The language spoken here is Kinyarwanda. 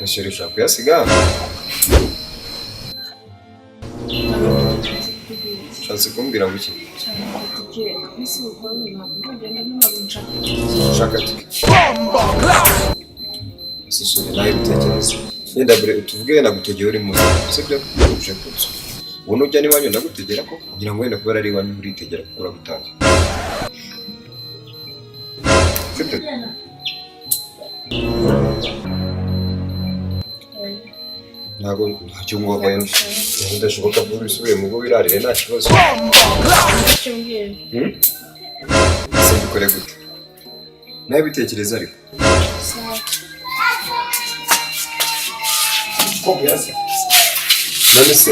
Monsieur ushaka kuyasiga ushatse kumbwira ngo iki ushaka sisuri nawe bitekereza yenda bure tuvuge nagutegeye uri muzi sibyo uje kunzu ubu nujya niwanyu nagutegera ko kugira ngo wenda kubera ari iwanyu uritegera kugura gutanga sibyo ntabwo ntacyo ngomba ndashoboka ko bisubiye mu go birarire nta kibazo simbikore gute nawe bitekereza ariko none se